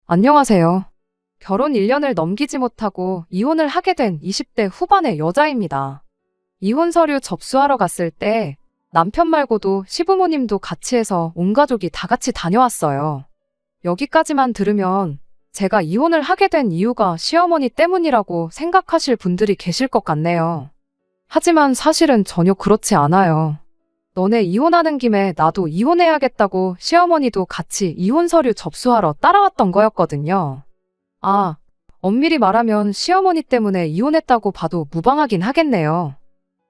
안녕하세요. 결혼 1년을 넘기지 못하고 이혼을 하게 된 20대 후반의 여자입니다. 이혼 서류 접수하러 갔을 때 남편 말고도 시부모님도 같이 해서 온 가족이 다 같이 다녀왔어요. 여기까지만 들으면 제가 이혼을 하게 된 이유가 시어머니 때문이라고 생각하실 분들이 계실 것 같네요. 하지만 사실은 전혀 그렇지 않아요. 너네 이혼하는 김에 나도 이혼해야겠다고 시어머니도 같이 이혼 서류 접수하러 따라왔던 거였거든요. 아, 엄밀히 말하면 시어머니 때문에 이혼했다고 봐도 무방하긴 하겠네요.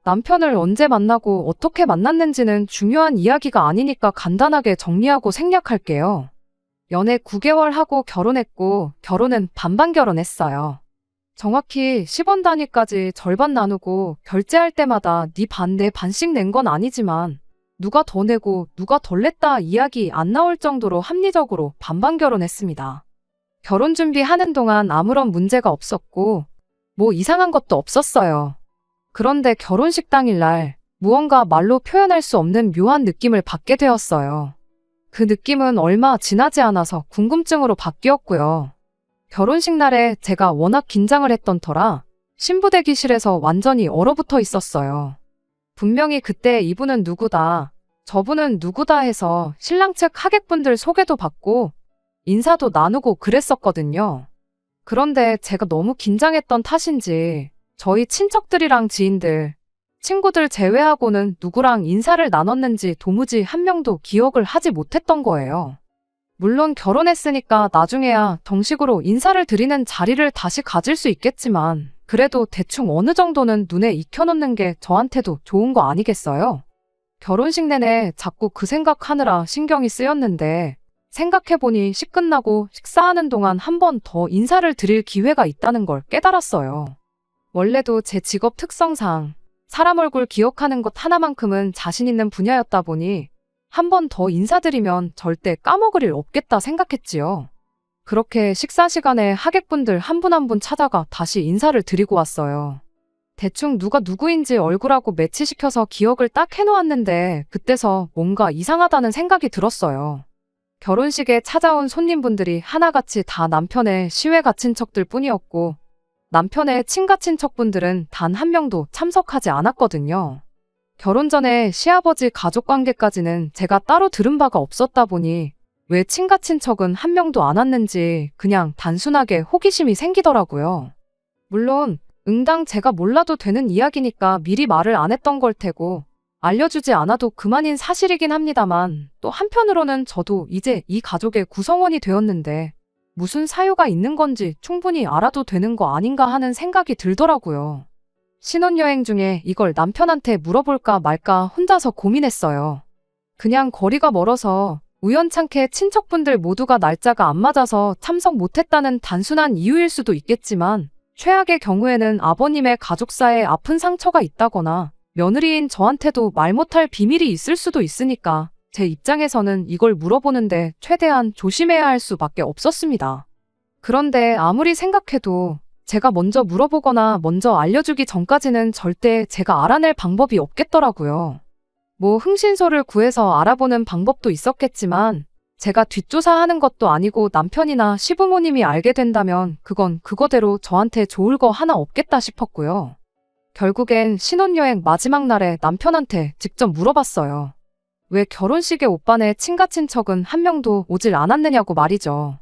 남편을 언제 만나고 어떻게 만났는지는 중요한 이야기가 아니니까 간단하게 정리하고 생략할게요. 연애 9개월 하고 결혼했고 결혼은 반반 결혼했어요. 정확히 10원 단위까지 절반 나누고 결제할 때마다 네 반 내 반씩 낸 건 아니지만 누가 더 내고 누가 덜 냈다 이야기 안 나올 정도로 합리적으로 반반 결혼했습니다. 결혼 준비하는 동안 아무런 문제가 없었고 뭐 이상한 것도 없었어요. 그런데 결혼식 당일날 무언가 말로 표현할 수 없는 묘한 느낌을 받게 되었어요. 그 느낌은 얼마 지나지 않아서 궁금증으로 바뀌었고요. 결혼식 날에 제가 워낙 긴장을 했던 터라 신부 대기실에서 완전히 얼어붙어 있었어요. 분명히 그때 이분은 누구다, 저분은 누구다 해서 신랑 측 하객분들 소개도 받고 인사도 나누고 그랬었거든요. 그런데 제가 너무 긴장했던 탓인지 저희 친척들이랑 지인들, 친구들 제외하고는 누구랑 인사를 나눴는지 도무지 한 명도 기억을 하지 못했던 거예요. 물론 결혼했으니까 나중에야 정식으로 인사를 드리는 자리를 다시 가질 수 있겠지만 그래도 대충 어느 정도는 눈에 익혀놓는 게 저한테도 좋은 거 아니겠어요? 결혼식 내내 자꾸 그 생각하느라 신경이 쓰였는데 생각해보니 식 끝나고 식사하는 동안 한 번 더 인사를 드릴 기회가 있다는 걸 깨달았어요. 원래도 제 직업 특성상 사람 얼굴 기억하는 것 하나만큼은 자신 있는 분야였다 보니 한 번 더 인사드리면 절대 까먹을 일 없겠다 생각했지요. 그렇게 식사 시간에 하객분들 한 분 한 분 찾아가 다시 인사를 드리고 왔어요. 대충 누가 누구인지 얼굴하고 매치시켜서 기억을 딱 해놓았는데 그때서 뭔가 이상하다는 생각이 들었어요. 결혼식에 찾아온 손님분들이 하나같이 다 남편의 시외 가친척들 뿐이었고 남편의 친가친척분들은 단 한 명도 참석하지 않았거든요. 결혼 전에 시아버지 가족관계까지는 제가 따로 들은 바가 없었다 보니 왜 친가친척은 한 명도 안 왔는지 그냥 단순하게 호기심이 생기더라고요. 물론 응당 제가 몰라도 되는 이야기니까 미리 말을 안 했던 걸 테고 알려주지 않아도 그만인 사실이긴 합니다만 또 한편으로는 저도 이제 이 가족의 구성원이 되었는데 무슨 사유가 있는 건지 충분히 알아도 되는 거 아닌가 하는 생각이 들더라고요. 신혼여행 중에 이걸 남편한테 물어볼까 말까 혼자서 고민했어요. 그냥 거리가 멀어서 우연찮게 친척분들 모두가 날짜가 안 맞아서 참석 못했다는 단순한 이유일 수도 있겠지만 최악의 경우에는 아버님의 가족사에 아픈 상처가 있다거나 며느리인 저한테도 말 못할 비밀이 있을 수도 있으니까 제 입장에서는 이걸 물어보는데 최대한 조심해야 할 수밖에 없었습니다. 그런데 아무리 생각해도 제가 먼저 물어보거나 먼저 알려주기 전까지는 절대 제가 알아낼 방법이 없겠더라고요. 뭐 흥신소를 구해서 알아보는 방법도 있었겠지만 제가 뒷조사하는 것도 아니고 남편이나 시부모님이 알게 된다면 그건 그거대로 저한테 좋을 거 하나 없겠다 싶었고요. 결국엔 신혼여행 마지막 날에 남편한테 직접 물어봤어요. 왜 결혼식에 오빠네 친가친척은 한 명도 오질 않았느냐고 말이죠.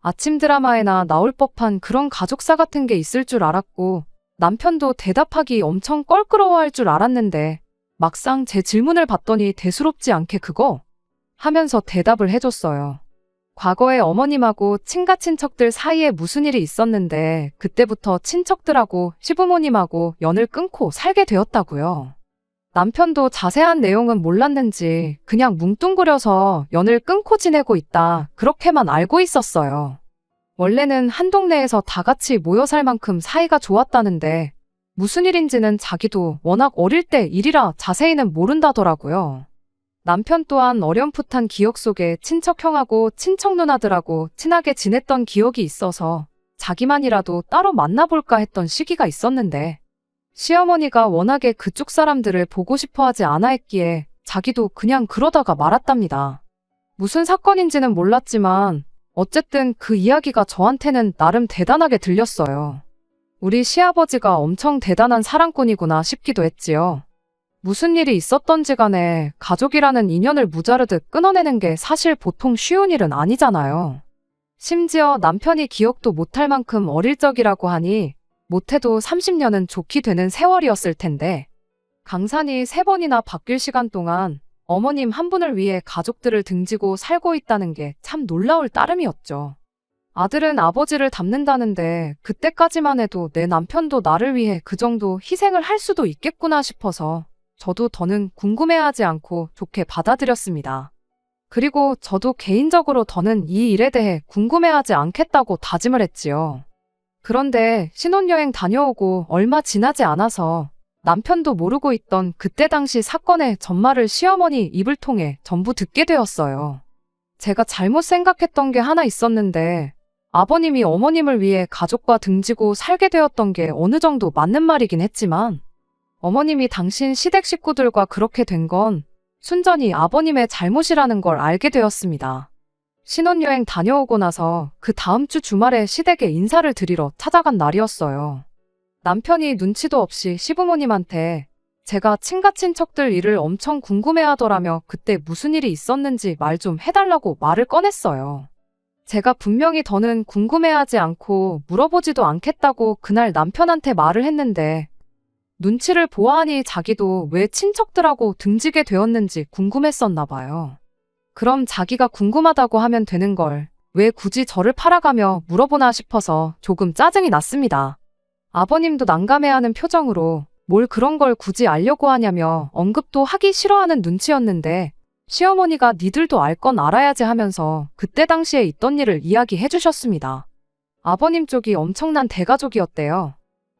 아침 드라마에나 나올 법한 그런 가족사 같은 게 있을 줄 알았고 남편도 대답하기 엄청 껄끄러워할 줄 알았는데 막상 제 질문을 받더니 대수롭지 않게 그거? 하면서 대답을 해줬어요. 과거에 어머님하고 친가친척들 사이에 무슨 일이 있었는데 그때부터 친척들하고 시부모님하고 연을 끊고 살게 되었다고요. 남편도 자세한 내용은 몰랐는지 그냥 뭉뚱그려서 연을 끊고 지내고 있다 그렇게만 알고 있었어요. 원래는 한 동네에서 다 같이 모여 살 만큼 사이가 좋았다는데 무슨 일인지는 자기도 워낙 어릴 때 일이라 자세히는 모른다더라고요. 남편 또한 어렴풋한 기억 속에 친척형하고 친척 누나들하고 친하게 지냈던 기억이 있어서 자기만이라도 따로 만나볼까 했던 시기가 있었는데 시어머니가 워낙에 그쪽 사람들을 보고 싶어 하지 않아 했기에 자기도 그냥 그러다가 말았답니다. 무슨 사건인지는 몰랐지만 어쨌든 그 이야기가 저한테는 나름 대단하게 들렸어요. 우리 시아버지가 엄청 대단한 사랑꾼이구나 싶기도 했지요. 무슨 일이 있었던지 간에 가족이라는 인연을 무자르듯 끊어내는 게 사실 보통 쉬운 일은 아니잖아요. 심지어 남편이 기억도 못할 만큼 어릴 적이라고 하니 못해도 30년은 좋게 되는 세월이었을 텐데 강산이 3번이나 바뀔 시간 동안 어머님 한 분을 위해 가족들을 등지고 살고 있다는 게 참 놀라울 따름이었죠. 아들은 아버지를 닮는다는데 그때까지만 해도 내 남편도 나를 위해 그 정도 희생을 할 수도 있겠구나 싶어서 저도 더는 궁금해하지 않고 좋게 받아들였습니다. 그리고 저도 개인적으로 더는 이 일에 대해 궁금해하지 않겠다고 다짐을 했지요. 그런데 신혼여행 다녀오고 얼마 지나지 않아서 남편도 모르고 있던 그때 당시 사건의 전말을 시어머니 입을 통해 전부 듣게 되었어요. 제가 잘못 생각했던 게 하나 있었는데 아버님이 어머님을 위해 가족과 등지고 살게 되었던 게 어느 정도 맞는 말이긴 했지만 어머님이 당신 시댁 식구들과 그렇게 된 건 순전히 아버님의 잘못이라는 걸 알게 되었습니다. 신혼여행 다녀오고 나서 그 다음 주 주말에 시댁에 인사를 드리러 찾아간 날이었어요. 남편이 눈치도 없이 시부모님한테 제가 친가친척들 일을 엄청 궁금해하더라며 그때 무슨 일이 있었는지 말 좀 해달라고 말을 꺼냈어요. 제가 분명히 더는 궁금해하지 않고 물어보지도 않겠다고 그날 남편한테 말을 했는데 눈치를 보아하니 자기도 왜 친척들하고 등지게 되었는지 궁금했었나 봐요. 그럼 자기가 궁금하다고 하면 되는 걸 왜 굳이 저를 팔아가며 물어보나 싶어서 조금 짜증이 났습니다. 아버님도 난감해하는 표정으로 뭘 그런 걸 굳이 알려고 하냐며 언급도 하기 싫어하는 눈치였는데 시어머니가 니들도 알 건 알아야지 하면서 그때 당시에 있던 일을 이야기해 주셨습니다. 아버님 쪽이 엄청난 대가족이었대요.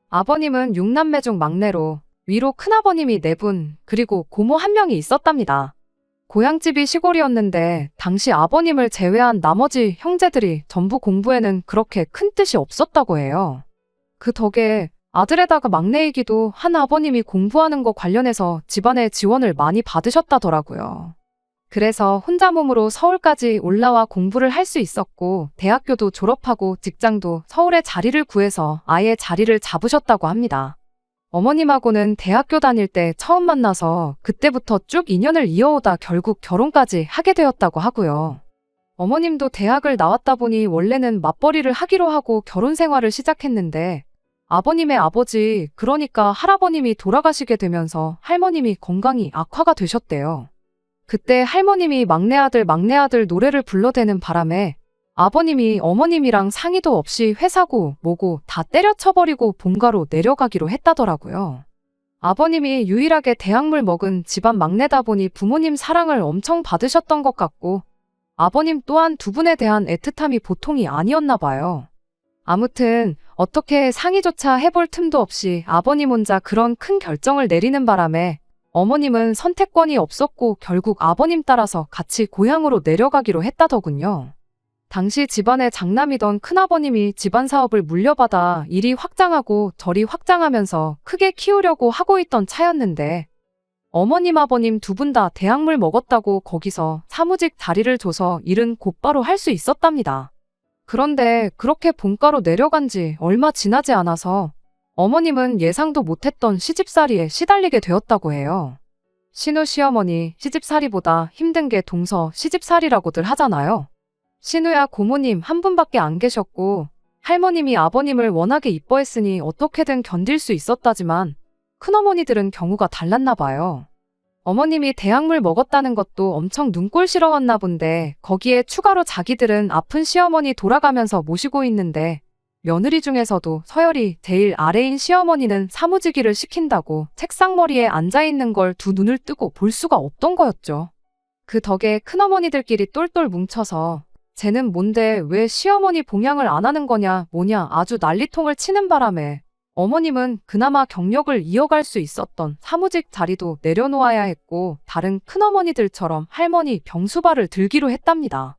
아버님은 6남매 중 막내로 위로 큰아버님이 4분 그리고 고모 1명이 있었답니다. 고향집이 시골이었는데 당시 아버님을 제외한 나머지 형제들이 전부 공부에는 그렇게 큰 뜻이 없었다고 해요. 그 덕에 아들에다가 막내이기도 한 아버님이 공부하는 거 관련해서 집안의 지원을 많이 받으셨다더라고요. 그래서 혼자 몸으로 서울까지 올라와 공부를 할 수 있었고 대학교도 졸업하고 직장도 서울에 자리를 구해서 아예 자리를 잡으셨다고 합니다. 어머님하고는 대학교 다닐 때 처음 만나서 그때부터 쭉 인연을 이어오다 결국 결혼까지 하게 되었다고 하고요. 어머님도 대학을 나왔다 보니 원래는 맞벌이를 하기로 하고 결혼 생활을 시작했는데 아버님의 아버지 그러니까 할아버님이 돌아가시게 되면서 할머님이 건강이 악화가 되셨대요. 그때 할머님이 막내아들 노래를 불러대는 바람에 아버님이 어머님이랑 상의도 없이 회사고 뭐고 다 때려쳐버리고 본가로 내려가기로 했다더라고요. 아버님이 유일하게 대학물 먹은 집안 막내다 보니 부모님 사랑을 엄청 받으셨던 것 같고 아버님 또한 두 분에 대한 애틋함이 보통이 아니었나 봐요. 아무튼 어떻게 상의조차 해볼 틈도 없이 아버님 혼자 그런 큰 결정을 내리는 바람에 어머님은 선택권이 없었고 결국 아버님 따라서 같이 고향으로 내려가기로 했다더군요. 당시 집안의 장남이던 큰아버님이 집안 사업을 물려받아 일이 확장하고 절이 확장하면서 크게 키우려고 하고 있던 차였는데 어머님 아버님 두 분 다 대학물 먹었다고 거기서 사무직 자리를 줘서 일은 곧바로 할 수 있었답니다. 그런데 그렇게 본가로 내려간 지 얼마 지나지 않아서 어머님은 예상도 못했던 시집살이에 시달리게 되었다고 해요. 신우 시어머니 시집살이보다 힘든 게 동서 시집살이라고들 하잖아요. 신우야 고모님 한 분밖에 안 계셨고 할머님이 아버님을 워낙에 이뻐했으니 어떻게든 견딜 수 있었다지만 큰어머니들은 경우가 달랐나 봐요. 어머님이 대학물 먹었다는 것도 엄청 눈꼴시러웠나 본데 거기에 추가로 자기들은 아픈 시어머니 돌아가면서 모시고 있는데 며느리 중에서도 서열이 제일 아래인 시어머니는 사무직일을 시킨다고 책상머리에 앉아있는 걸 두 눈을 뜨고 볼 수가 없던 거였죠. 그 덕에 큰어머니들끼리 똘똘 뭉쳐서 쟤는 뭔데 왜 시어머니 봉양을 안 하는 거냐 뭐냐 아주 난리통을 치는 바람에 어머님은 그나마 경력을 이어갈 수 있었던 사무직 자리도 내려놓아야 했고 다른 큰어머니들처럼 할머니 병수발을 들기로 했답니다.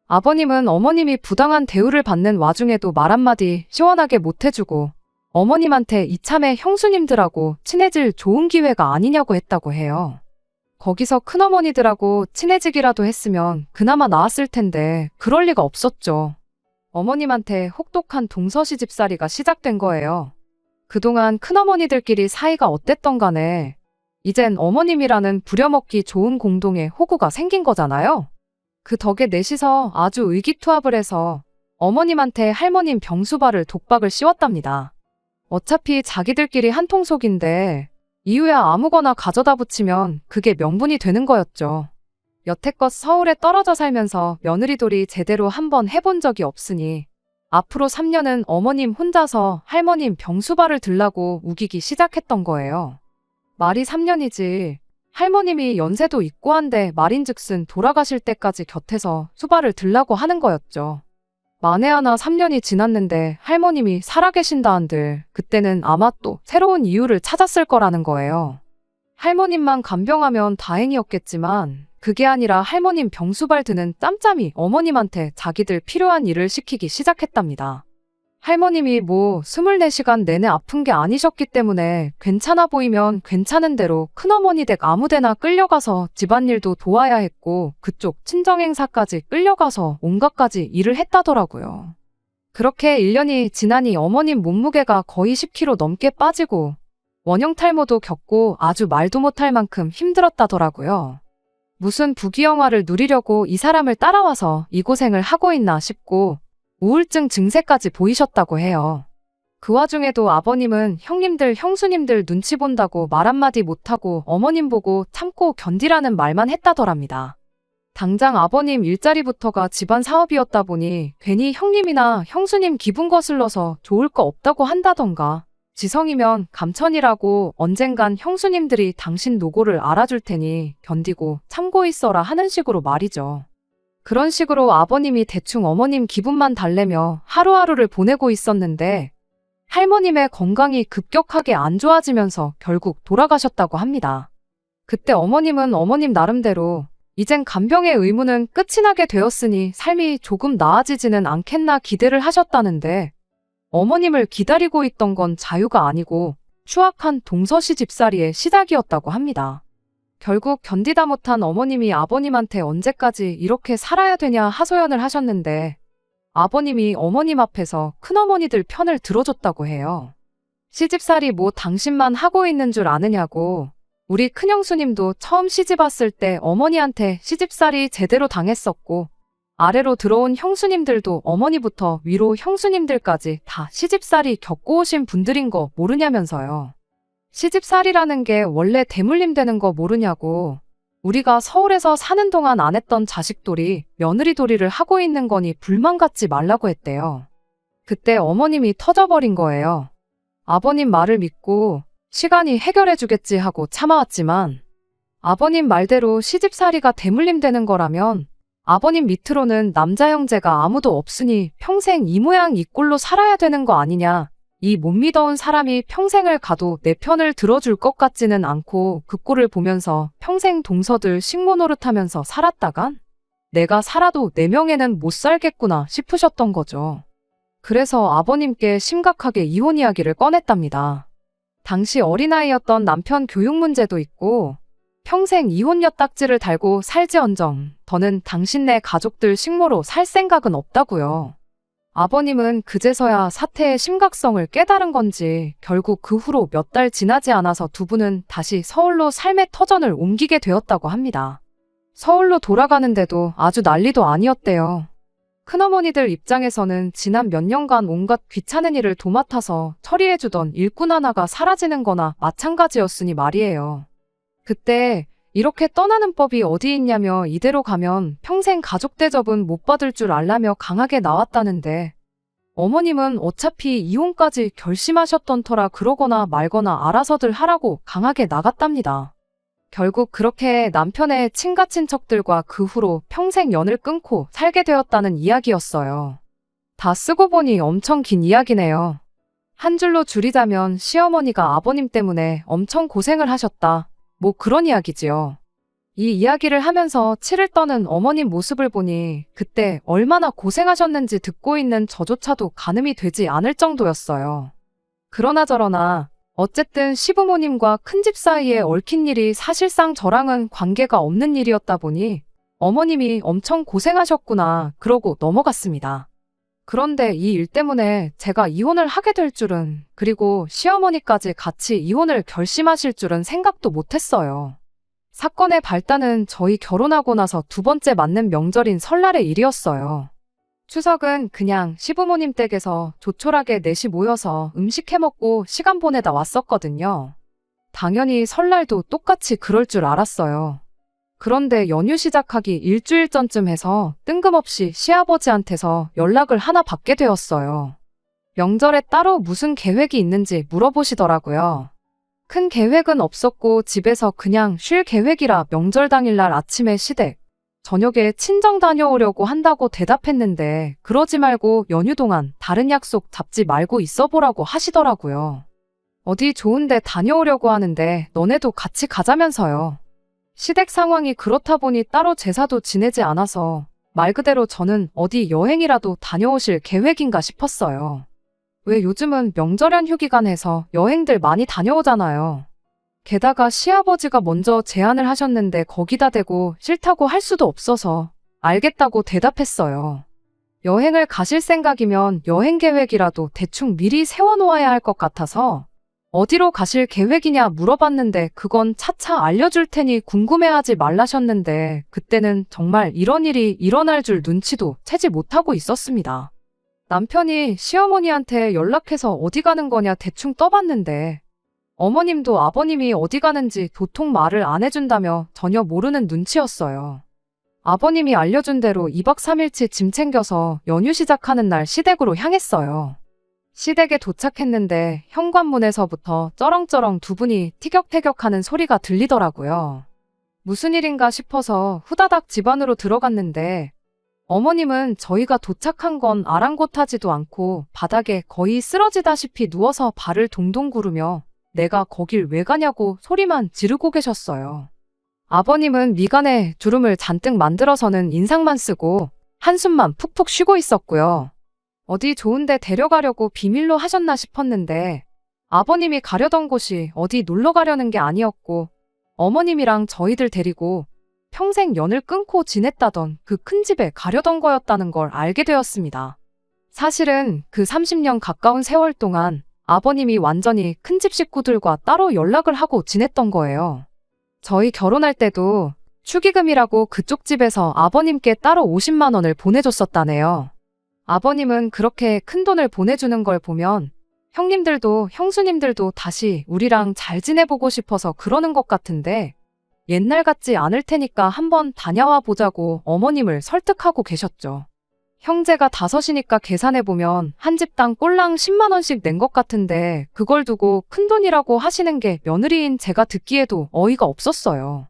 아버님은 어머님이 부당한 대우를 받는 와중에도 말 한마디 시원하게 못해주고 어머님한테 이참에 형수님들하고 친해질 좋은 기회가 아니냐고 했다고 해요. 거기서 큰어머니들하고 친해지기라도 했으면 그나마 나았을 텐데 그럴 리가 없었죠. 어머님한테 혹독한 동서시집살이가 시작된 거예요. 그동안 큰어머니들끼리 사이가 어땠던 간에 이젠 어머님이라는 부려먹기 좋은 공동의 호구가 생긴 거잖아요. 그 덕에 넷이서 아주 의기투합을 해서 어머님한테 할머님 병수발을 독박을 씌웠답니다. 어차피 자기들끼리 한통속인데 이유야 아무거나 가져다 붙이면 그게 명분이 되는 거였죠. 여태껏 서울에 떨어져 살면서 며느리돌이 제대로 한번 해본 적이 없으니 앞으로 3년은 어머님 혼자서 할머님 병수발을 들라고 우기기 시작했던 거예요. 말이 3년이지 할머님이 연세도 있고 한데 말인즉슨 돌아가실 때까지 곁에서 수발을 들라고 하는 거였죠. 만에 하나 3년이 지났는데 할머님이 살아계신다 한들 그때는 아마 또 새로운 이유를 찾았을 거라는 거예요. 할머님만 간병하면 다행이었겠지만 그게 아니라 할머님 병수발 드는 짬짬이 어머님한테 자기들 필요한 일을 시키기 시작했답니다. 할머님이 24시간 내내 아픈 게 아니셨기 때문에 괜찮아 보이면 괜찮은 대로 큰어머니 댁 아무데나 끌려가서 집안일도 도와야 했고 그쪽 친정행사까지 끌려가서 온갖가지 일을 했다더라고요. 그렇게 1년이 지나니 어머님 몸무게가 거의 10kg 넘게 빠지고 원형탈모도 겪고 아주 말도 못할 만큼 힘들었다더라고요. 무슨 부귀영화를 누리려고 이 사람을 따라와서 이 고생을 하고 있나 싶고 우울증 증세까지 보이셨다고 해요. 그 와중에도 아버님은 형님들, 형수님들 눈치 본다고 말 한마디 못하고 어머님 보고 참고 견디라는 말만 했다더랍니다. 당장 아버님 일자리부터가 집안 사업이었다 보니 괜히 형님이나 형수님 기분 거슬러서 좋을 거 없다고 한다던가 지성이면 감천이라고 언젠간 형수님들이 당신 노고를 알아줄 테니 견디고 참고 있어라 하는 식으로 말이죠. 그런 식으로 아버님이 대충 어머님 기분만 달래며 하루하루를 보내고 있었는데 할머님의 건강이 급격하게 안 좋아지면서 결국 돌아가셨다고 합니다. 그때 어머님은 어머님 나름대로 이젠 간병의 의무는 끝이 나게 되었으니 삶이 조금 나아지지는 않겠나 기대를 하셨다는데 어머님을 기다리고 있던 건 자유가 아니고 추악한 동서시집살이의 시작이었다고 합니다. 결국 견디다 못한 어머님이 아버님한테 언제까지 이렇게 살아야 되냐 하소연을 하셨는데 아버님이 어머님 앞에서 큰어머니들 편을 들어줬다고 해요. 시집살이 당신만 하고 있는 줄 아느냐고 우리 큰형수님도 처음 시집 왔을 때 어머니한테 시집살이 제대로 당했었고 아래로 들어온 형수님들도 어머니부터 위로 형수님들까지 다 시집살이 겪고 오신 분들인 거 모르냐면서요. 시집살이라는 게 원래 대물림 되는 거 모르냐고 우리가 서울에서 사는 동안 안 했던 자식돌이 며느리돌이를 하고 있는 거니 불만 갖지 말라고 했대요. 그때 어머님이 터져버린 거예요. 아버님 말을 믿고 시간이 해결해 주겠지 하고 참아왔지만 아버님 말대로 시집살이가 대물림 되는 거라면 아버님 밑으로는 남자 형제가 아무도 없으니 평생 이 모양 이 꼴로 살아야 되는 거 아니냐. 이 못 믿어온 사람이 평생을 가도 내 편을 들어줄 것 같지는 않고 그 꼴을 보면서 평생 동서들 식모 노릇하면서 살았다간 내가 살아도 내 명예는 못 살겠구나 싶으셨던 거죠. 그래서 아버님께 심각하게 이혼 이야기를 꺼냈답니다. 당시 어린아이였던 남편 교육 문제도 있고 평생 이혼녀 딱지를 달고 살지언정 더는 당신네 가족들 식모로 살 생각은 없다고요. 아버님은 그제서야 사태의 심각성을 깨달은 건지 결국 그 후로 몇 달 지나지 않아서 두 분은 다시 서울로 삶의 터전을 옮기게 되었다고 합니다. 서울로 돌아가는데도 아주 난리도 아니었대요. 큰어머니들 입장에서는 지난 몇 년간 온갖 귀찮은 일을 도맡아서 처리해주던 일꾼 하나가 사라지는 거나 마찬가지였으니 말이에요. 그때 이렇게 떠나는 법이 어디 있냐며 이대로 가면 평생 가족 대접은 못 받을 줄 알라며 강하게 나왔다는데 어머님은 어차피 이혼까지 결심하셨던 터라 그러거나 말거나 알아서들 하라고 강하게 나갔답니다. 결국 그렇게 남편의 친가친척들과 그 후로 평생 연을 끊고 살게 되었다는 이야기였어요. 다 쓰고 보니 엄청 긴 이야기네요. 한 줄로 줄이자면 시어머니가 아버님 때문에 엄청 고생을 하셨다. 그런 이야기지요. 이 이야기를 하면서 치를 떠는 어머님 모습을 보니 그때 얼마나 고생하셨는지 듣고 있는 저조차도 가늠이 되지 않을 정도였어요. 그러나 저러나 어쨌든 시부모님과 큰집 사이에 얽힌 일이 사실상 저랑은 관계가 없는 일이었다 보니 어머님이 엄청 고생하셨구나 그러고 넘어갔습니다. 그런데 이 일 때문에 제가 이혼을 하게 될 줄은, 그리고 시어머니까지 같이 이혼을 결심하실 줄은 생각도 못했어요. 사건의 발단은 저희 결혼하고 나서 두 번째 맞는 명절인 설날의 일이었어요. 추석은 그냥 시부모님 댁에서 조촐하게 넷이 모여서 음식 해먹고 시간 보내다 왔었거든요. 당연히 설날도 똑같이 그럴 줄 알았어요. 그런데 연휴 시작하기 일주일 전쯤 해서 뜬금없이 시아버지한테서 연락을 하나 받게 되었어요. 명절에 따로 무슨 계획이 있는지 물어보시더라고요. 큰 계획은 없었고 집에서 그냥 쉴 계획이라 명절 당일날 아침에 시댁, 저녁에 친정 다녀오려고 한다고 대답했는데 그러지 말고 연휴 동안 다른 약속 잡지 말고 있어보라고 하시더라고요. 어디 좋은데 다녀오려고 하는데 너네도 같이 가자면서요. 시댁 상황이 그렇다 보니 따로 제사도 지내지 않아서 말 그대로 저는 어디 여행이라도 다녀오실 계획인가 싶었어요. 왜 요즘은 명절 연휴 기간에서 여행들 많이 다녀오잖아요. 게다가 시아버지가 먼저 제안을 하셨는데 거기다 대고 싫다고 할 수도 없어서 알겠다고 대답했어요. 여행을 가실 생각이면 여행 계획이라도 대충 미리 세워놓아야 할 것 같아서 어디로 가실 계획이냐 물어봤는데 그건 차차 알려줄 테니 궁금해하지 말라셨는데 그때는 정말 이런 일이 일어날 줄 눈치도 채지 못하고 있었습니다. 남편이 시어머니한테 연락해서 어디 가는 거냐 대충 떠봤는데 어머님도 아버님이 어디 가는지 도통 말을 안 해준다며 전혀 모르는 눈치였어요. 아버님이 알려준 대로 2박 3일치 짐 챙겨서 연휴 시작하는 날 시댁으로 향했어요. 시댁에 도착했는데 현관문에서부터 쩌렁쩌렁 두 분이 티격태격하는 소리가 들리더라고요. 무슨 일인가 싶어서 후다닥 집 안으로 들어갔는데 어머님은 저희가 도착한 건 아랑곳하지도 않고 바닥에 거의 쓰러지다시피 누워서 발을 동동 구르며 내가 거길 왜 가냐고 소리만 지르고 계셨어요. 아버님은 미간에 주름을 잔뜩 만들어서는 인상만 쓰고 한숨만 푹푹 쉬고 있었고요. 어디 좋은데 데려가려고 비밀로 하셨나 싶었는데 아버님이 가려던 곳이 어디 놀러 가려는 게 아니었고 어머님이랑 저희들 데리고 평생 연을 끊고 지냈다던 그 큰 집에 가려던 거였다는 걸 알게 되었습니다. 사실은 그 30년 가까운 세월 동안 아버님이 완전히 큰집 식구들과 따로 연락을 하고 지냈던 거예요. 저희 결혼할 때도 축의금이라고 그쪽 집에서 아버님께 따로 50만 원을 보내줬었다네요. 아버님은 그렇게 큰 돈을 보내주는 걸 보면 형님들도 형수님들도 다시 우리랑 잘 지내보고 싶어서 그러는 것 같은데 옛날 같지 않을 테니까 한번 다녀와 보자고 어머님을 설득하고 계셨죠. 형제가 5이니까 계산해보면 한 집당 꼴랑 10만 원씩 낸 것 같은데 그걸 두고 큰돈이라고 하시는 게 며느리인 제가 듣기에도 어이가 없었어요.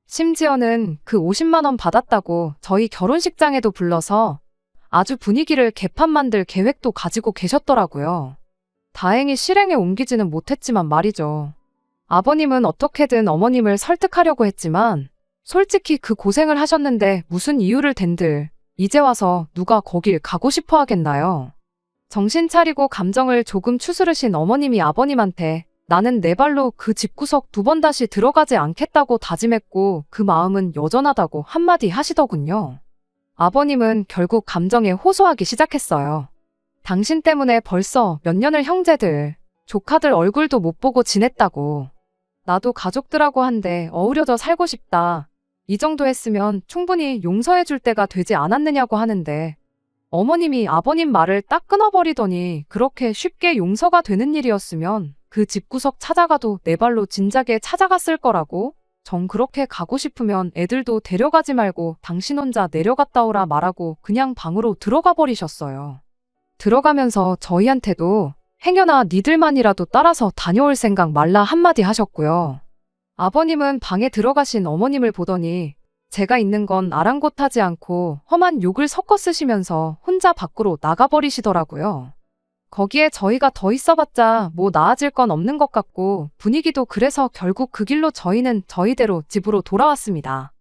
심지어는 그 50만 원 받았다고 저희 결혼식장에도 불러서 아주 분위기를 개판 만들 계획도 가지고 계셨더라고요. 다행히 실행에 옮기지는 못했지만 말이죠. 아버님은 어떻게든 어머님을 설득하려고 했지만 솔직히 그 고생을 하셨는데 무슨 이유를 댄들 이제 와서 누가 거길 가고 싶어 하겠나요? 정신 차리고 감정을 조금 추스르신 어머님이 아버님한테 나는 내 발로 그 집구석 2번 다시 들어가지 않겠다고 다짐했고 그 마음은 여전하다고 한마디 하시더군요. 아버님은 결국 감정에 호소하기 시작했어요. 당신 때문에 벌써 몇 년을 형제들, 조카들 얼굴도 못 보고 지냈다고. 나도 가족들하고 한데 어우러져 살고 싶다. 이 정도 했으면 충분히 용서해 줄 때가 되지 않았느냐고 하는데 어머님이 아버님 말을 딱 끊어버리더니 그렇게 쉽게 용서가 되는 일이었으면 그 집구석 찾아가도 내 발로 진작에 찾아갔을 거라고? 정 그렇게 가고 싶으면 애들도 데려가지 말고 당신 혼자 내려갔다 오라 말하고 그냥 방으로 들어가 버리셨어요. 들어가면서 저희한테도 행여나 니들만이라도 따라서 다녀올 생각 말라 한마디 하셨고요. 아버님은 방에 들어가신 어머님을 보더니 제가 있는 건 아랑곳하지 않고 험한 욕을 섞어 쓰시면서 혼자 밖으로 나가버리시더라고요. 거기에 저희가 더 있어봤자 뭐 나아질 건 없는 것 같고 분위기도 그래서 결국 그 길로 저희는 저희대로 집으로 돌아왔습니다.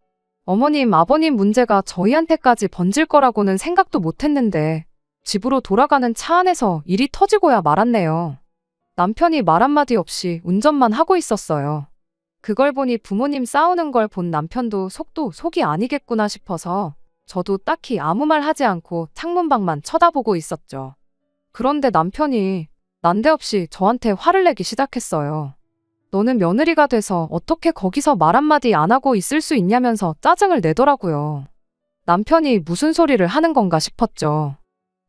어머님, 아버님 문제가 저희한테까지 번질 거라고는 생각도 못했는데 집으로 돌아가는 차 안에서 일이 터지고야 말았네요. 남편이 말 한마디 없이 운전만 하고 있었어요. 그걸 보니 부모님 싸우는 걸 본 남편도 속도 속이 아니겠구나 싶어서 저도 딱히 아무 말 하지 않고 창문밖만 쳐다보고 있었죠. 그런데 남편이 난데없이 저한테 화를 내기 시작했어요. 너는 며느리가 돼서 어떻게 거기서 말 한마디 안 하고 있을 수 있냐면서 짜증을 내더라고요. 남편이 무슨 소리를 하는 건가 싶었죠.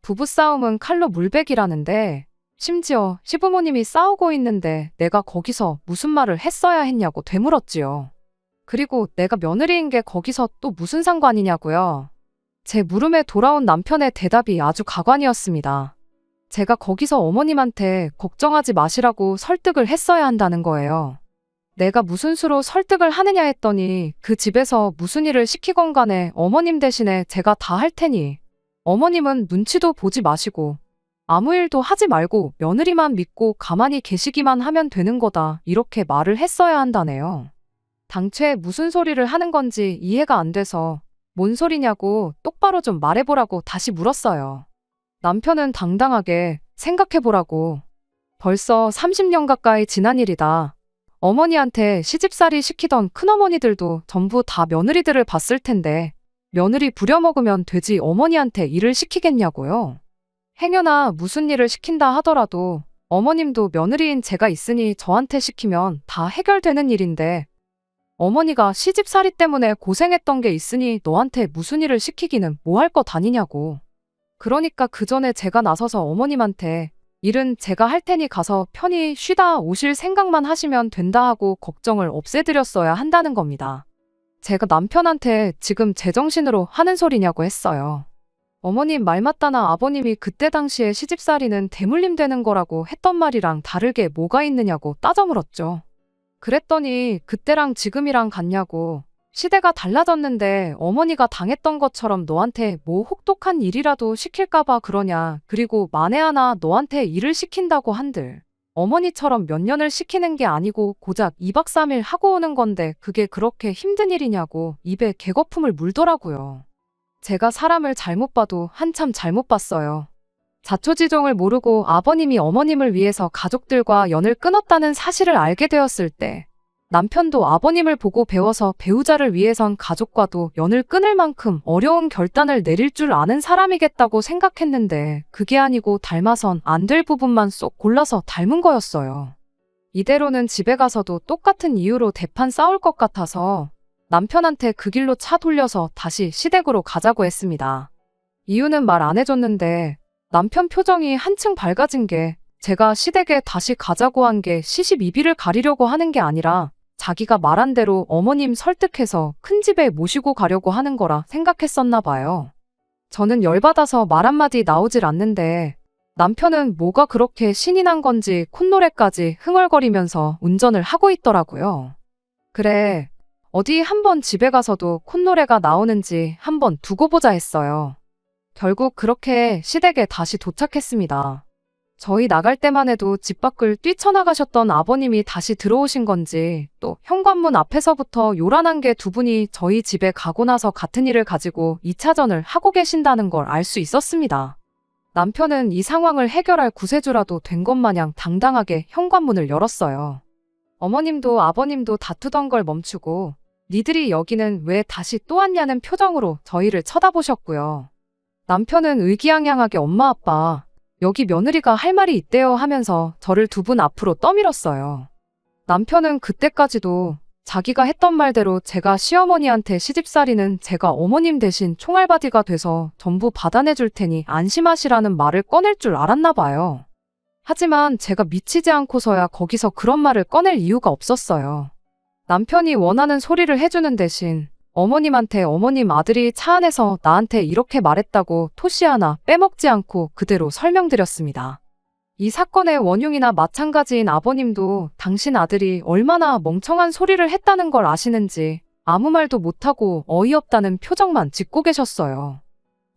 부부싸움은 칼로 물베기라는데 심지어 시부모님이 싸우고 있는데 내가 거기서 무슨 말을 했어야 했냐고 되물었지요. 그리고 내가 며느리인 게 거기서 또 무슨 상관이냐고요. 제 물음에 돌아온 남편의 대답이 아주 가관이었습니다. 제가 거기서 어머님한테 걱정하지 마시라고 설득을 했어야 한다는 거예요. 내가 무슨 수로 설득을 하느냐 했더니 그 집에서 무슨 일을 시키건 간에 어머님 대신에 제가 다 할 테니 어머님은 눈치도 보지 마시고 아무 일도 하지 말고 며느리만 믿고 가만히 계시기만 하면 되는 거다 이렇게 말을 했어야 한다네요. 당최 무슨 소리를 하는 건지 이해가 안 돼서 뭔 소리냐고 똑바로 좀 말해보라고 다시 물었어요. 남편은 당당하게 생각해보라고. 벌써 30년 가까이 지난 일이다. 어머니한테 시집살이 시키던 큰어머니들도 전부 다 며느리들을 봤을 텐데 며느리 부려먹으면 되지 어머니한테 일을 시키겠냐고요. 행여나 무슨 일을 시킨다 하더라도 어머님도 며느리인 제가 있으니 저한테 시키면 다 해결되는 일인데 어머니가 시집살이 때문에 고생했던 게 있으니 너한테 무슨 일을 시키기는 뭐 할 것 아니냐고. 그러니까 그 전에 제가 나서서 어머님한테 일은 제가 할 테니 가서 편히 쉬다 오실 생각만 하시면 된다 하고 걱정을 없애드렸어야 한다는 겁니다. 제가 남편한테 지금 제정신으로 하는 소리냐고 했어요. 어머님 말 맞다나 아버님이 그때 당시에 시집살이는 대물림 되는 거라고 했던 말이랑 다르게 뭐가 있느냐고 따져 물었죠. 그랬더니 그때랑 지금이랑 같냐고. 시대가 달라졌는데 어머니가 당했던 것처럼 너한테 뭐 혹독한 일이라도 시킬까봐 그러냐. 그리고 만에 하나 너한테 일을 시킨다고 한들 어머니처럼 몇 년을 시키는 게 아니고 고작 2박 3일 하고 오는 건데 그게 그렇게 힘든 일이냐고 입에 개거품을 물더라고요. 제가 사람을 잘못 봐도 한참 잘못 봤어요. 자초지종을 모르고 아버님이 어머님을 위해서 가족들과 연을 끊었다는 사실을 알게 되었을 때 남편도 아버님을 보고 배워서 배우자를 위해선 가족과도 연을 끊을 만큼 어려운 결단을 내릴 줄 아는 사람이겠다고 생각했는데 그게 아니고 닮아선 안 될 부분만 쏙 골라서 닮은 거였어요. 이대로는 집에 가서도 똑같은 이유로 대판 싸울 것 같아서 남편한테 그 길로 차 돌려서 다시 시댁으로 가자고 했습니다. 이유는 말 안 해줬는데 남편 표정이 한층 밝아진 게 제가 시댁에 다시 가자고 한 게 시시비비를 가리려고 하는 게 아니라 자기가 말한 대로 어머님 설득해서 큰 집에 모시고 가려고 하는 거라 생각했었나 봐요. 저는 열받아서 말 한마디 나오질 않는데 남편은 뭐가 그렇게 신이 난 건지 콧노래까지 흥얼거리면서 운전을 하고 있더라고요. 그래, 어디 한번 집에 가서도 콧노래가 나오는지 한번 두고 보자 했어요. 결국 그렇게 시댁에 다시 도착했습니다. 저희 나갈 때만 해도 집 밖을 뛰쳐나가셨던 아버님이 다시 들어오신 건지 또 현관문 앞에서부터 요란한 게 두 분이 저희 집에 가고 나서 같은 일을 가지고 2차전을 하고 계신다는 걸 알 수 있었습니다. 남편은 이 상황을 해결할 구세주라도 된 것 마냥 당당하게 현관문을 열었어요. 어머님도 아버님도 다투던 걸 멈추고 니들이 여기는 왜 다시 또 왔냐는 표정으로 저희를 쳐다보셨고요. 남편은 의기양양하게 엄마 아빠 여기 며느리가 할 말이 있대요 하면서 저를 두 분 앞으로 떠밀었어요. 남편은 그때까지도 자기가 했던 말대로 제가 시어머니한테 시집살이는 제가 어머님 대신 총알바디가 돼서 전부 받아내줄 테니 안심하시라는 말을 꺼낼 줄 알았나 봐요. 하지만 제가 미치지 않고서야 거기서 그런 말을 꺼낼 이유가 없었어요. 남편이 원하는 소리를 해주는 대신 어머님한테 어머님 아들이 차 안에서 나한테 이렇게 말했다고 토시 하나 빼먹지 않고 그대로 설명드렸습니다. 이 사건의 원흉이나 마찬가지인 아버님도 당신 아들이 얼마나 멍청한 소리를 했다는 걸 아시는지 아무 말도 못하고 어이없다는 표정만 짓고 계셨어요.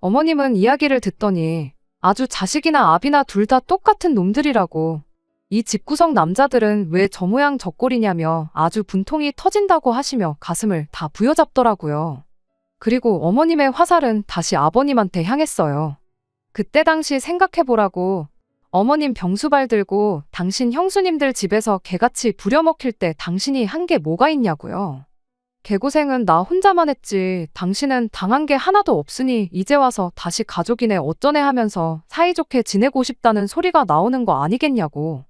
어머님은 이야기를 듣더니 아주 자식이나 아비나 둘 다 똑같은 놈들이라고 이 집구석 남자들은 왜 저 모양 저 꼴이냐며 아주 분통이 터진다고 하시며 가슴을 다 부여잡더라고요. 그리고 어머님의 화살은 다시 아버님한테 향했어요. 그때 당시 생각해보라고 어머님 병수발 들고 당신 형수님들 집에서 개같이 부려먹힐 때 당신이 한 게 뭐가 있냐고요. 개고생은 나 혼자만 했지. 당신은 당한 게 하나도 없으니 이제 와서 다시 가족이네 어쩌네 하면서 사이좋게 지내고 싶다는 소리가 나오는 거 아니겠냐고.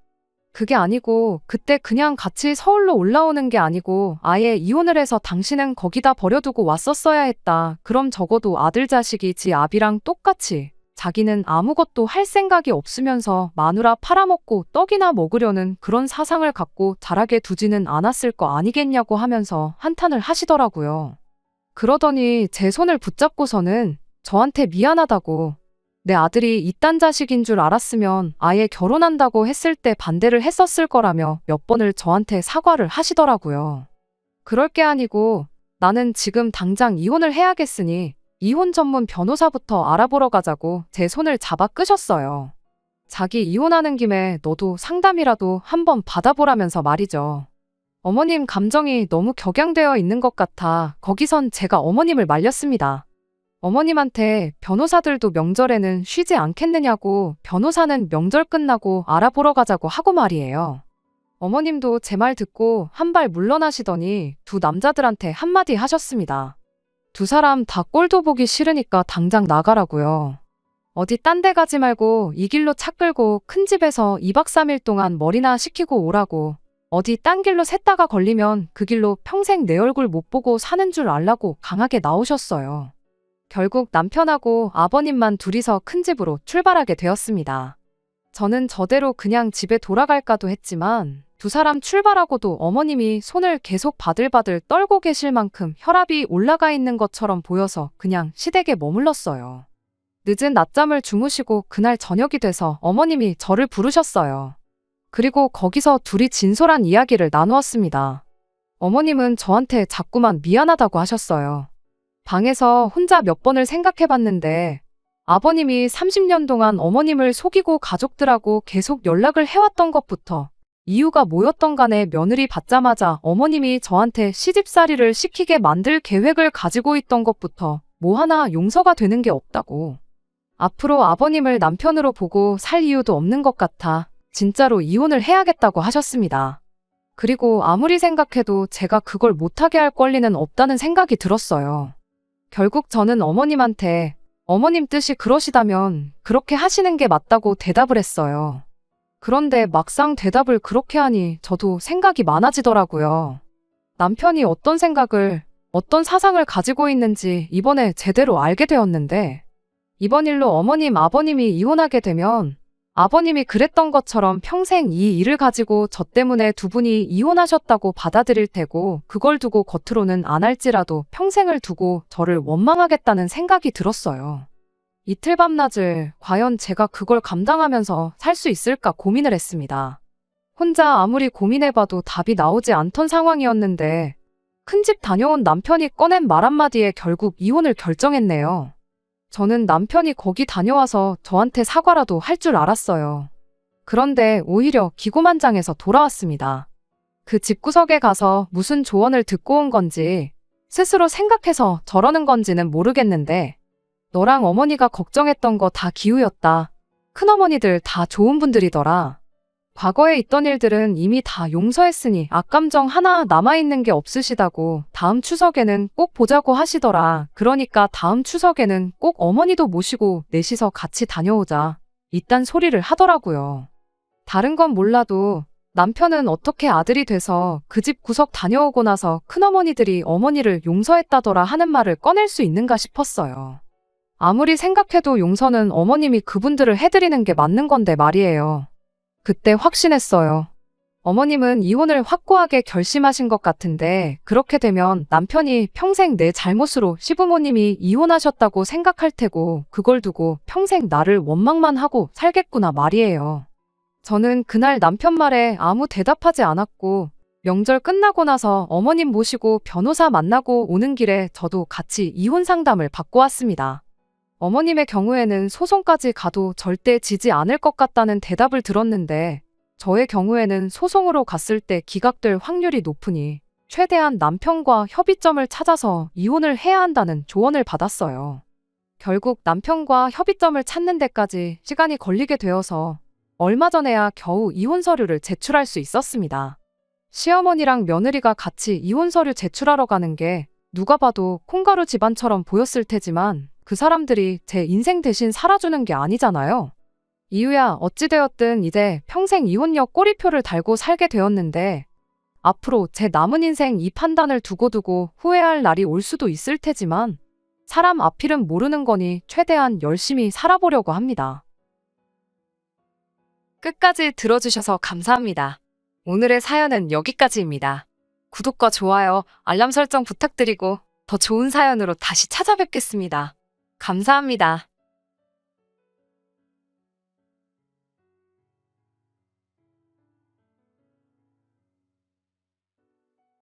그게 아니고 그때 그냥 같이 서울로 올라오는 게 아니고 아예 이혼을 해서 당신은 거기다 버려두고 왔었어야 했다. 그럼 적어도 아들 자식이 지 아비랑 똑같이 자기는 아무것도 할 생각이 없으면서 마누라 팔아먹고 떡이나 먹으려는 그런 사상을 갖고 자라게 두지는 않았을 거 아니겠냐고 하면서 한탄을 하시더라고요. 그러더니 제 손을 붙잡고서는 저한테 미안하다고, 내 아들이 이딴 자식인 줄 알았으면 아예 결혼한다고 했을 때 반대를 했었을 거라며 몇 번을 저한테 사과를 하시더라고요. 그럴 게 아니고 나는 지금 당장 이혼을 해야겠으니 이혼 전문 변호사부터 알아보러 가자고 제 손을 잡아 끄셨어요. 자기 이혼하는 김에 너도 상담이라도 한번 받아보라면서 말이죠. 어머님 감정이 너무 격양되어 있는 것 같아 거기선 제가 어머님을 말렸습니다. 어머님한테 변호사들도 명절에는 쉬지 않겠느냐고 변호사는 명절 끝나고 알아보러 가자고 하고 말이에요. 어머님도 제 말 듣고 한 발 물러나시더니 두 남자들한테 한마디 하셨습니다. 두 사람 다 꼴도 보기 싫으니까 당장 나가라고요. 어디 딴 데 가지 말고 이 길로 차 끌고 큰 집에서 2박 3일 동안 머리나 식히고 오라고. 어디 딴 길로 샜다가 걸리면 그 길로 평생 내 얼굴 못 보고 사는 줄 알라고 강하게 나오셨어요. 결국 남편하고 아버님만 둘이서 큰 집으로 출발하게 되었습니다. 저는 저대로 그냥 집에 돌아갈까도 했지만 두 사람 출발하고도 어머님이 손을 계속 바들바들 떨고 계실 만큼 혈압이 올라가 있는 것처럼 보여서 그냥 시댁에 머물렀어요. 늦은 낮잠을 주무시고 그날 저녁이 돼서 어머님이 저를 부르셨어요. 그리고 거기서 둘이 진솔한 이야기를 나누었습니다. 어머님은 저한테 자꾸만 미안하다고 하셨어요. 방에서 혼자 몇 번을 생각해봤는데 아버님이 30년 동안 어머님을 속이고 가족들하고 계속 연락을 해왔던 것부터 이유가 뭐였던 간에 며느리 받자마자 어머님이 저한테 시집살이를 시키게 만들 계획을 가지고 있던 것부터 뭐 하나 용서가 되는 게 없다고. 앞으로 아버님을 남편으로 보고 살 이유도 없는 것 같아 진짜로 이혼을 해야겠다고 하셨습니다. 그리고 아무리 생각해도 제가 그걸 못하게 할 권리는 없다는 생각이 들었어요. 결국 저는 어머님한테 어머님 뜻이 그러시다면 그렇게 하시는 게 맞다고 대답을 했어요. 그런데 막상 대답을 그렇게 하니 저도 생각이 많아지더라고요. 남편이 어떤 생각을, 어떤 사상을 가지고 있는지 이번에 제대로 알게 되었는데 이번 일로 어머님, 아버님이 이혼하게 되면 아버님이 그랬던 것처럼 평생 이 일을 가지고 저 때문에 두 분이 이혼하셨다고 받아들일 테고 그걸 두고 겉으로는 안 할지라도 평생을 두고 저를 원망하겠다는 생각이 들었어요. 이틀 밤낮을 과연 제가 그걸 감당하면서 살 수 있을까 고민을 했습니다. 혼자 아무리 고민해봐도 답이 나오지 않던 상황이었는데 큰 집 다녀온 남편이 꺼낸 말 한마디에 결국 이혼을 결정했네요. 저는 남편이 거기 다녀와서 저한테 사과라도 할 줄 알았어요. 그런데 오히려 기고만장해서 돌아왔습니다. 그 집구석에 가서 무슨 조언을 듣고 온 건지 스스로 생각해서 저러는 건지는 모르겠는데 너랑 어머니가 걱정했던 거 다 기우였다. 큰어머니들 다 좋은 분들이더라. 과거에 있던 일들은 이미 다 용서했으니 악감정 하나 남아있는 게 없으시다고 다음 추석에는 꼭 보자고 하시더라. 그러니까 다음 추석에는 꼭 어머니도 모시고 넷이서 같이 다녀오자. 이딴 소리를 하더라고요. 다른 건 몰라도 남편은 어떻게 아들이 돼서 그 집 구석 다녀오고 나서 큰어머니들이 어머니를 용서했다더라 하는 말을 꺼낼 수 있는가 싶었어요. 아무리 생각해도 용서는 어머님이 그분들을 해드리는 게 맞는 건데 말이에요. 그때 확신했어요. 어머님은 이혼을 확고하게 결심하신 것 같은데 그렇게 되면 남편이 평생 내 잘못으로 시부모님이 이혼하셨다고 생각할 테고 그걸 두고 평생 나를 원망만 하고 살겠구나 말이에요. 저는 그날 남편 말에 아무 대답하지 않았고 명절 끝나고 나서 어머님 모시고 변호사 만나고 오는 길에 저도 같이 이혼 상담을 받고 왔습니다. 어머님의 경우에는 소송까지 가도 절대 지지 않을 것 같다는 대답을 들었는데 저의 경우에는 소송으로 갔을 때 기각될 확률이 높으니 최대한 남편과 협의점을 찾아서 이혼을 해야 한다는 조언을 받았어요. 결국 남편과 협의점을 찾는 데까지 시간이 걸리게 되어서 얼마 전에야 겨우 이혼 서류를 제출할 수 있었습니다. 시어머니랑 며느리가 같이 이혼 서류 제출하러 가는 게 누가 봐도 콩가루 집안처럼 보였을 테지만 그 사람들이 제 인생 대신 살아주는 게 아니잖아요. 이유야 어찌되었든 이제 평생 이혼녀 꼬리표를 달고 살게 되었는데 앞으로 제 남은 인생 이 판단을 두고두고 후회할 날이 올 수도 있을 테지만 사람 앞일은 모르는 거니 최대한 열심히 살아보려고 합니다. 끝까지 들어주셔서 감사합니다. 오늘의 사연은 여기까지입니다. 구독과 좋아요, 알람 설정 부탁드리고 더 좋은 사연으로 다시 찾아뵙겠습니다. 감사합니다.